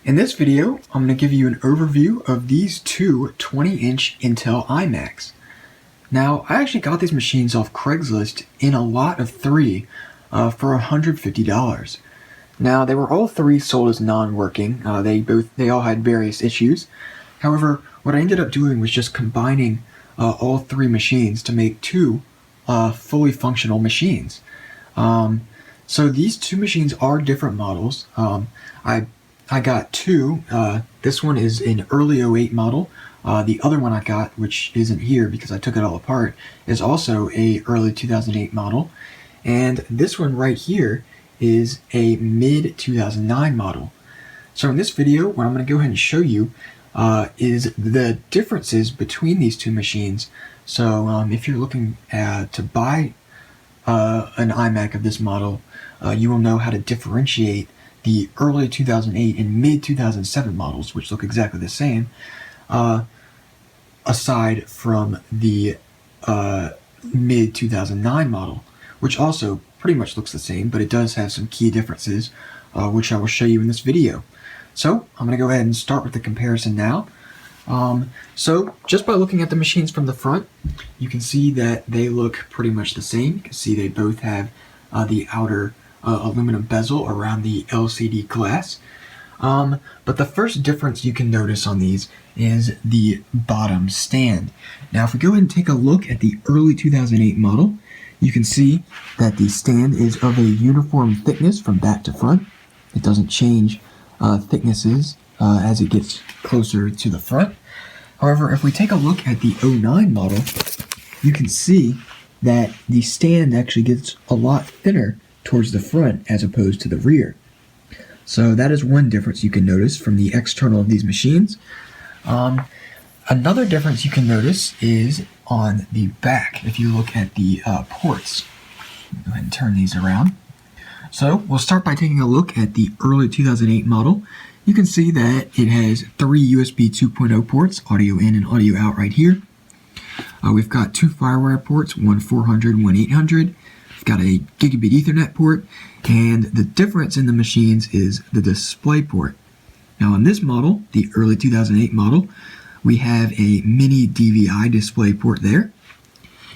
In this video, I'm going to give you an overview of these two 20-inch Intel iMacs. Now, I actually got these machines off Craigslist in a lot of three for $150. Now, they were all three sold as non-working. They all had various issues. However, what I ended up doing was just combining all three machines to make two fully functional machines. So these two machines are different models. I got two. This one is an early '08 model. The other one I got, which isn't here because I took it all apart, is also a early 2008 model. And this one right here is a mid 2009 model. So in this video, what I'm going to go ahead and show you is the differences between these two machines. So if you're looking to buy an iMac of this model, you will know how to differentiate the early 2008 and mid 2007 models, which look exactly the same, aside from the mid 2009 model, which also pretty much looks the same, but it does have some key differences, which I will show you in this video. So I'm going to go ahead and start with the comparison now. So just by looking at the machines from the front, you can see that they look pretty much the same. You can see they both have the outer aluminum bezel around the LCD glass. But the first difference you can notice on these is the bottom stand. Now if we go ahead and take a look at the early 2008 model, you can see that the stand is of a uniform thickness from back to front. It doesn't change thicknesses as it gets closer to the front. However, if we take a look at the '09 model, you can see that the stand actually gets a lot thinner towards the front as opposed to the rear. So that is one difference you can notice from the external of these machines. Another difference you can notice is on the back. If you look at the ports, go ahead and turn these around. So we'll start by taking a look at the early 2008 model. You can see that it has three USB 2.0 ports, audio in and audio out right here. We've got two FireWire ports, one 400, one 800. We've got a gigabit Ethernet port, and the difference in the machines is the display port. Now on this model, the early 2008 model, we have a mini DVI display port there.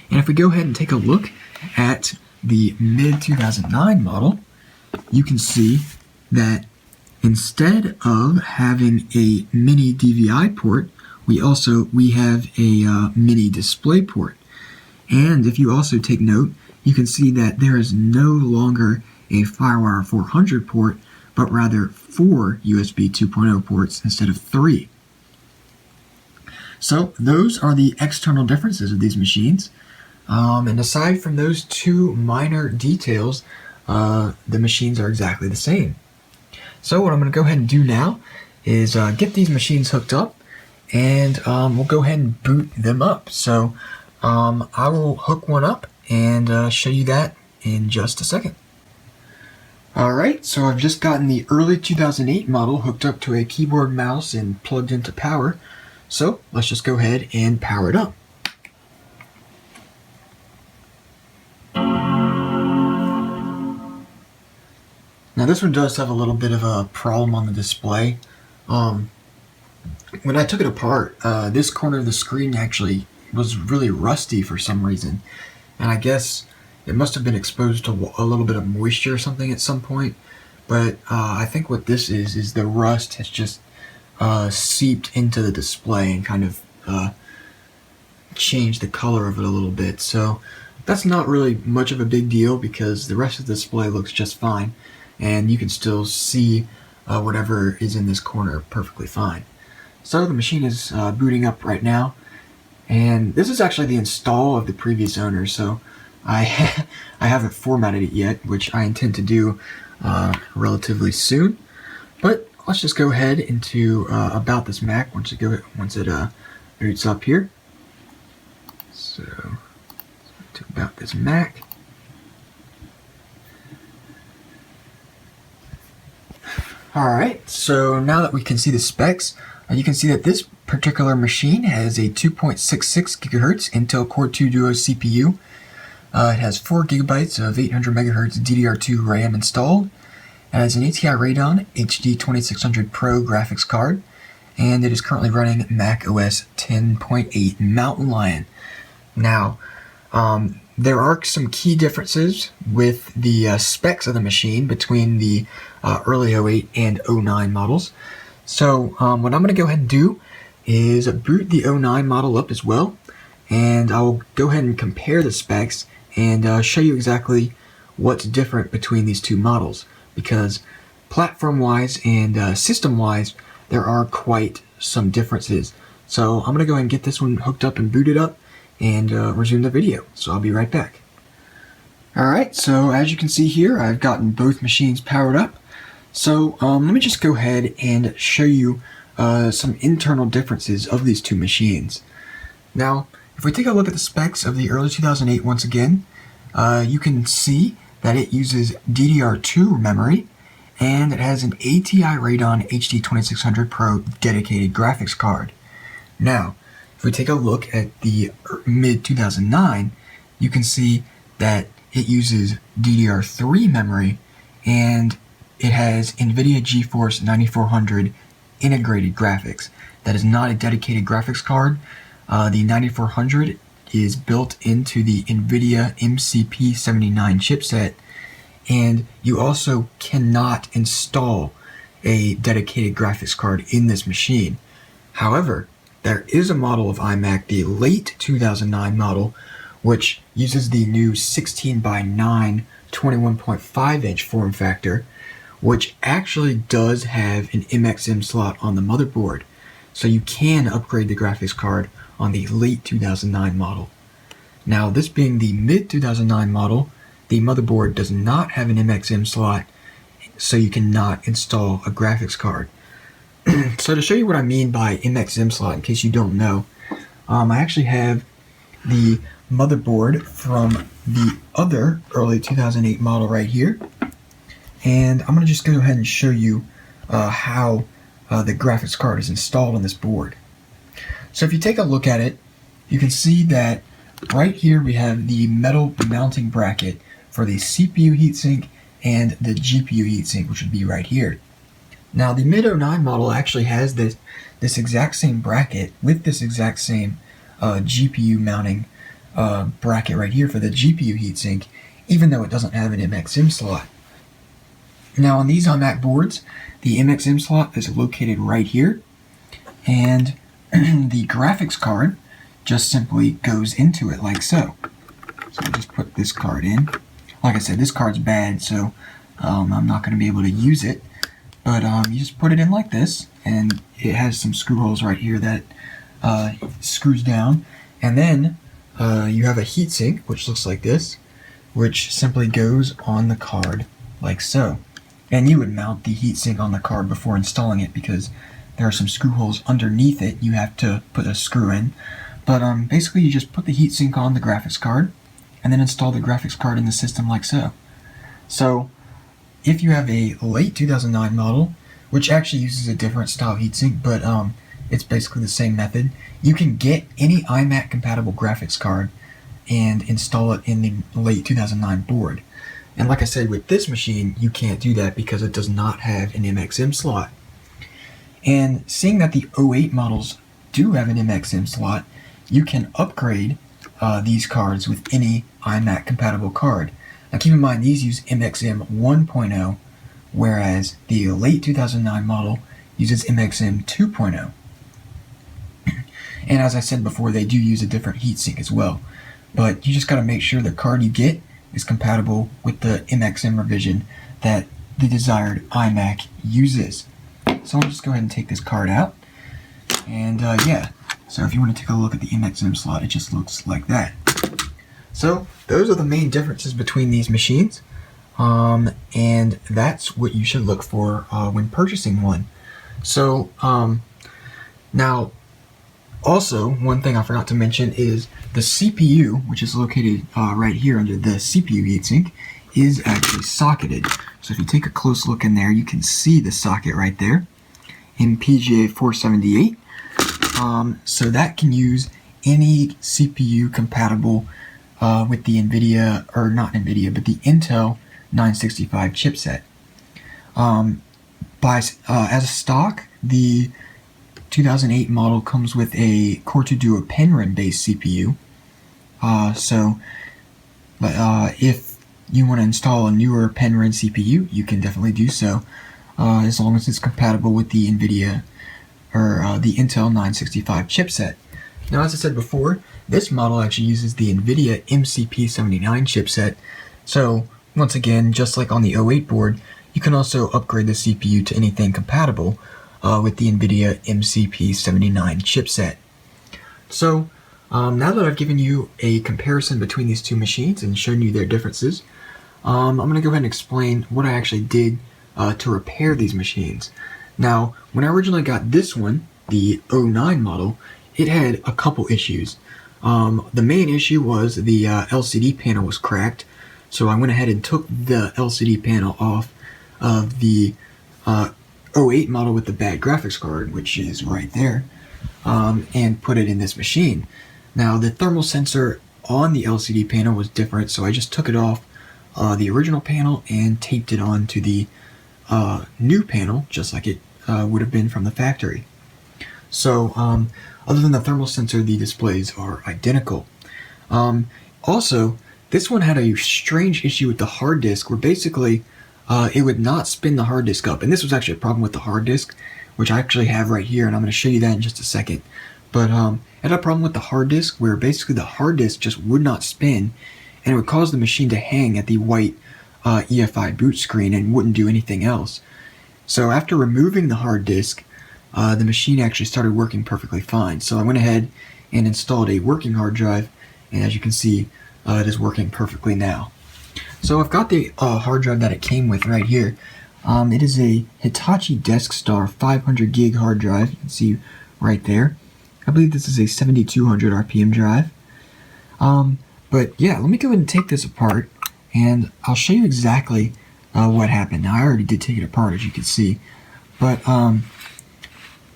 And if we go ahead and take a look at the mid 2009 model, you can see that instead of having a mini DVI port, we have a mini display port. And if you also take note, you can see that there is no longer a FireWire 400 port, but rather 4 USB 2.0 ports instead of 3. So those are the external differences of these machines. And aside from those two minor details, the machines are exactly the same. So what I'm going to go ahead and do now is get these machines hooked up, and we'll go ahead and boot them up. So I will hook one up and show you that in just a second. Alright, so I've just gotten the early 2008 model hooked up to a keyboard, mouse, and plugged into power. So let's just go ahead and power it up. Now this one does have a little bit of a problem on the display. When I took it apart, this corner of the screen actually was really rusty for some reason. And I guess it must have been exposed to a little bit of moisture or something at some point. But I think what this is the rust has just seeped into the display and kind of changed the color of it a little bit. So that's not really much of a big deal because the rest of the display looks just fine. And you can still see whatever is in this corner perfectly fine. So the machine is booting up right now. And this is actually the install of the previous owner, so I haven't formatted it yet, which I intend to do relatively soon. But let's just go ahead into About This Mac once it boots up here. So to About This Mac. Alright, so now that we can see the specs, you can see that this particular machine has a 2.66 gigahertz Intel Core 2 Duo CPU. It has 4 gigabytes of 800 megahertz DDR2 RAM installed, It has an ATI Radeon HD 2600 Pro graphics card, and it is currently running Mac OS 10.8 Mountain Lion. Now, there are some key differences with the specs of the machine between the early 08 and 09 models. So what I'm going to go ahead and do is boot the 09 model up as well, and I'll go ahead and compare the specs and show you exactly what's different between these two models, because platform-wise and system-wise there are quite some differences. So I'm going to go ahead and get this one hooked up and booted up and resume the video. So I'll be right back. Alright, so as you can see here, I've gotten both machines powered up. So let me just go ahead and show you some internal differences of these two machines. Now, if we take a look at the specs of the early 2008 once again, you can see that it uses DDR2 memory, and it has an ATI Radeon HD 2600 Pro dedicated graphics card. Now, if we take a look at the mid-2009, you can see that it uses DDR3 memory, and it has NVIDIA GeForce 9400 integrated graphics. That is not a dedicated graphics card. The 9400 is built into the NVIDIA MCP79 chipset, and you also cannot install a dedicated graphics card in this machine. However, there is a model of iMac, the late 2009 model, which uses the new 16 by 9 21.5 inch form factor, which actually does have an MXM slot on the motherboard. So you can upgrade the graphics card on the late 2009 model. Now, this being the mid 2009 model, the motherboard does not have an MXM slot, so you cannot install a graphics card. So to show you what I mean by MXM slot, in case you don't know, I actually have the motherboard from the other early 2008 model right here, and I'm going to just go ahead and show you how the graphics card is installed on this board. So if you take a look at it, you can see that right here we have the metal mounting bracket for the CPU heatsink and the GPU heatsink, which would be right here. Now, the mid-09 model actually has this exact same bracket with this exact same GPU mounting bracket right here for the GPU heatsink, even though it doesn't have an MXM slot. Now, on these iMac boards, the MXM slot is located right here, and the graphics card just simply goes into it like so. So I'll just put this card in. Like I said, this card's bad, so I'm not going to be able to use it. But you just put it in like this, and it has some screw holes right here that screws down. And then you have a heatsink, which looks like this, which simply goes on the card like so. And you would mount the heatsink on the card before installing it, because there are some screw holes underneath it you have to put a screw in. But basically you just put the heatsink on the graphics card, and then install the graphics card in the system like so. So, if you have a late 2009 model, which actually uses a different style heatsink, but it's basically the same method, you can get any iMac compatible graphics card and install it in the late 2009 board. And like I said, with this machine, you can't do that because it does not have an MXM slot. And seeing that the 08 models do have an MXM slot, you can upgrade these cards with any iMac compatible card. Now keep in mind, these use MXM 1.0, whereas the late 2009 model uses MXM 2.0. And as I said before, they do use a different heatsink as well. But you just got to make sure the card you get is compatible with the MXM revision that the desired iMac uses. So I'll just go ahead and take this card out. And yeah, so if you want to take a look at the MXM slot, it just looks like that. So those are the main differences between these machines, and that's what you should look for when purchasing one. So now, also, one thing I forgot to mention is the CPU, which is located right here under the CPU heatsink, is actually socketed. So if you take a close look in there, you can see the socket right there in PGA 478. So that can use any CPU compatible with the NVIDIA, or not NVIDIA, but the Intel 965 chipset. As a stock, the 2008 model comes with a Core 2 Duo Penryn based CPU. If you want to install a newer Penryn CPU, you can definitely do so, as long as it's compatible with the NVIDIA or the Intel 965 chipset. Now, as I said before, this model actually uses the NVIDIA MCP79 chipset. So, once again, just like on the 08 board, you can also upgrade the CPU to anything compatible with the NVIDIA MCP79 chipset. So, now that I've given you a comparison between these two machines and shown you their differences, I'm going to go ahead and explain what I actually did to repair these machines. Now, when I originally got this one, the 09 model, it had a couple issues. The main issue was the LCD panel was cracked, so I went ahead and took the LCD panel off of the 08 model with the bad graphics card, which is right there, and put it in this machine. Now, the thermal sensor on the LCD panel was different, so I just took it off the original panel and taped it onto the new panel, just like it would have been from the factory. So, other than the thermal sensor, the displays are identical. Also, this one had a strange issue with the hard disk, where basically it would not spin the hard disk up. And this was actually a problem with the hard disk, which I actually have right here, and I'm going to show you that in just a second. But it had a problem with the hard disk, where basically the hard disk just would not spin, and it would cause the machine to hang at the white EFI boot screen and wouldn't do anything else. So after removing the hard disk, the machine actually started working perfectly fine. So I went ahead and installed a working hard drive, and as you can see, it is working perfectly now. So I've got the hard drive that it came with right here. It is a Hitachi DeskStar 500 gig hard drive. You can see right there. I believe this is a 7200 RPM drive. But yeah, let me go ahead and take this apart, and I'll show you exactly what happened. Now, I already did take it apart, as you can see, but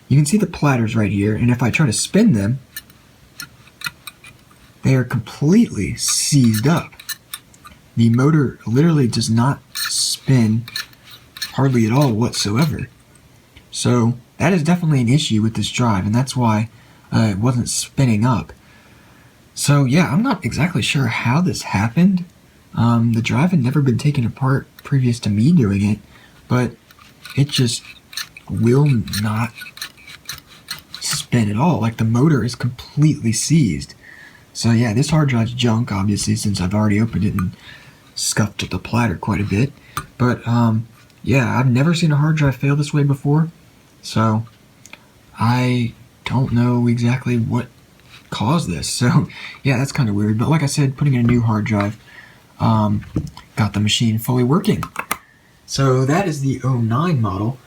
you can see the platters right here, and if I try to spin them, they are completely seized up. The motor literally does not spin hardly at all whatsoever. So that is definitely an issue with this drive, and that's why it wasn't spinning up. So yeah, I'm not exactly sure how this happened. The drive had never been taken apart previous to me doing it, but it just will not spin at all. Like, the motor is completely seized. So yeah, this hard drive's junk, obviously, since I've already opened it and scuffed at the platter quite a bit. But yeah, I've never seen a hard drive fail this way before, so I don't know exactly what caused this. So yeah, that's kind of weird. But like I said, putting in a new hard drive got the machine fully working. So that is the 09 model.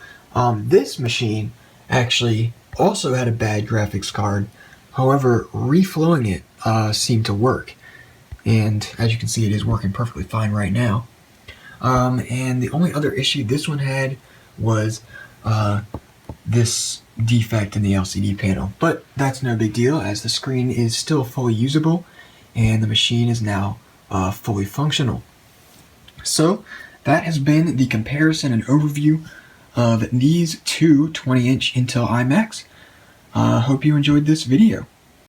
This machine actually also had a bad graphics card. However, reflowing it seemed to work. And as you can see, it is working perfectly fine right now. And the only other issue this one had was this defect in the LCD panel. But that's no big deal, as the screen is still fully usable and the machine is now fully functional. So that has been the comparison and overview of these two 20-inch Intel iMacs. Hope you enjoyed this video.